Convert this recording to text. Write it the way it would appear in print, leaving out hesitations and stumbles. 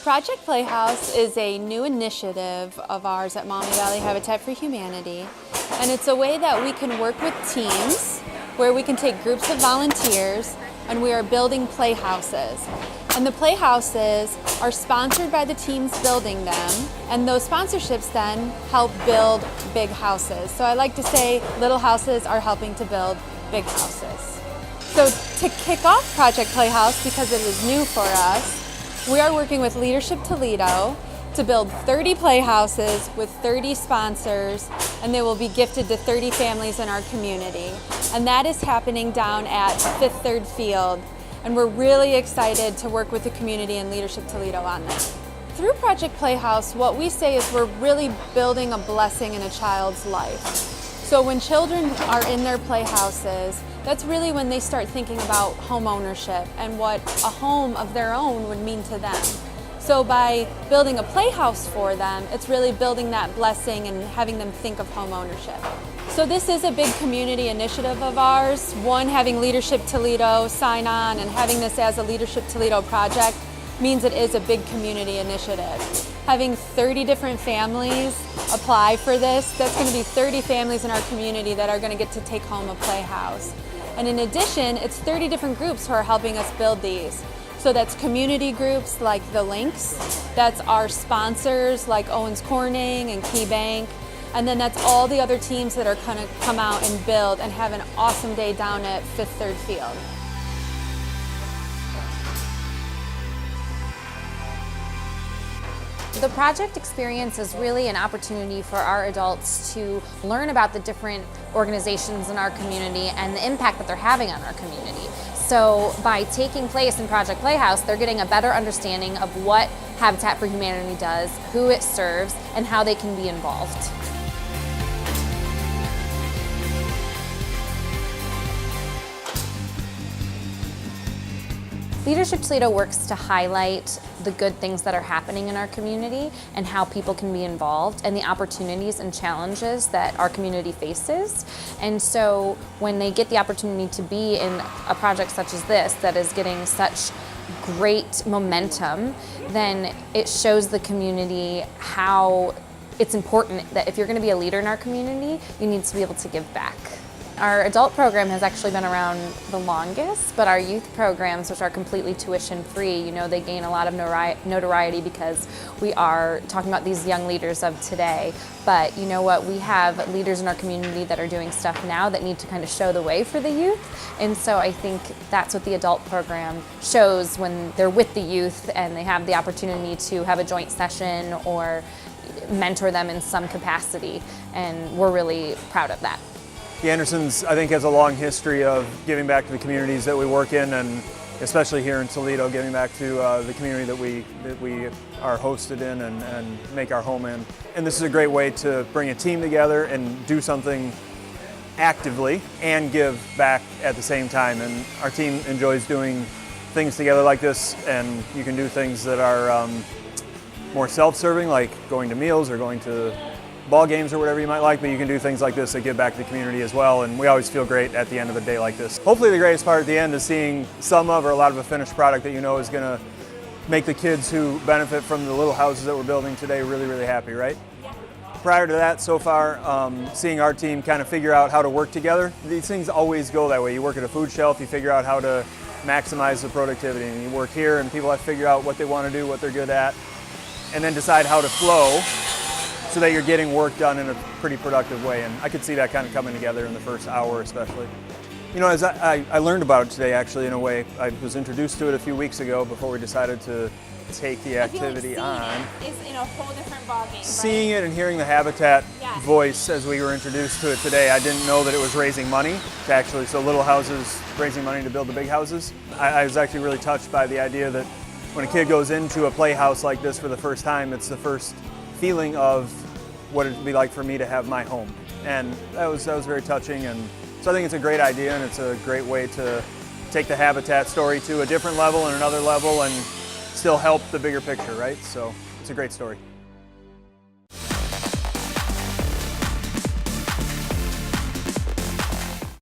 Project Playhouse is a new initiative of ours at Maumee Valley Habitat for Humanity, and it's a way that we can work with teams where we can take groups of volunteers and we are building playhouses. And the playhouses are sponsored by the teams building them, and those sponsorships then help build big houses. So I like to say little houses are helping to build big houses. So to kick off Project Playhouse, because it is new for us, we are working with Leadership Toledo to build 30 playhouses with 30 sponsors, and they will be gifted to 30 families in our community. And that is happening down at Fifth Third Field, and we're really excited to work with the community and Leadership Toledo on that. Through Project Playhouse, what we say is we're really building a blessing in a child's life. So when children are in their playhouses, that's really when they start thinking about home ownership and what a home of their own would mean to them. So by building a playhouse for them, it's really building that blessing and having them think of home ownership. So this is a big community initiative of ours. One, having Leadership Toledo sign on and having this as a Leadership Toledo project means it is a big community initiative. Having 30 different families apply for this, that's going to be 30 families in our community that are going to get to take home a playhouse. And in addition, it's 30 different groups who are helping us build these. So that's community groups like the Links, that's our sponsors like Owens Corning and Key Bank, and then that's all the other teams that are going to come out and build and have an awesome day down at Fifth Third Field. The project experience is really an opportunity for our adults to learn about the different organizations in our community and the impact that they're having on our community. So by taking place in Project Playhouse, they're getting a better understanding of what Habitat for Humanity does, who it serves, and how they can be involved. Leadership Toledo works to highlight the good things that are happening in our community and how people can be involved and the opportunities and challenges that our community faces. And so when they get the opportunity to be in a project such as this that is getting such great momentum, then it shows the community how it's important that if you're going to be a leader in our community, you need to be able to give back. Our adult program has actually been around the longest, but our youth programs, which are completely tuition-free, they gain a lot of notoriety because we are talking about these young leaders of today. But you know what? We have leaders in our community that are doing stuff now that need to kind of show the way for the youth. And so I think that's what the adult program shows when they're with the youth and they have the opportunity to have a joint session or mentor them in some capacity. And we're really proud of that. The Andersons, I think, has a long history of giving back to the communities that we work in, and especially here in Toledo, giving back to the community that we are hosted in and make our home in. And this is a great way to bring a team together and do something actively and give back at the same time. And our team enjoys doing things together like this, and you can do things that are more self-serving, like going to meals or going to ball games or whatever you might like, but you can do things like this that give back to the community as well, and we always feel great at the end of a day like this. Hopefully the greatest part at the end is seeing some of or a lot of a finished product that is going to make the kids who benefit from the little houses that we're building today really, really happy, right? Yeah. Prior to that, so far, seeing our team kind of figure out how to work together. These things always go that way. You work at a food shelf, you figure out how to maximize the productivity, and you work here and people have to figure out what they want to do, what they're good at, and then decide how to flow so that you're getting work done in a pretty productive way. And I could see that kind of coming together in the first hour especially. As I learned about it today, actually, in a way. I was introduced to it a few weeks ago before we decided to take the activity on. Is in a whole different ballgame. Seeing it and hearing the Habitat voice as we were introduced to it today, I didn't know that it was raising money to actually, so little houses raising money to build the big houses. I was actually really touched by the idea that when a kid goes into a playhouse like this for the first time, it's the first feeling of what it'd be like for me to have my home. And that was very touching, and so I think it's a great idea, and it's a great way to take the Habitat story to a different level and another level and still help the bigger picture, right? So it's a great story.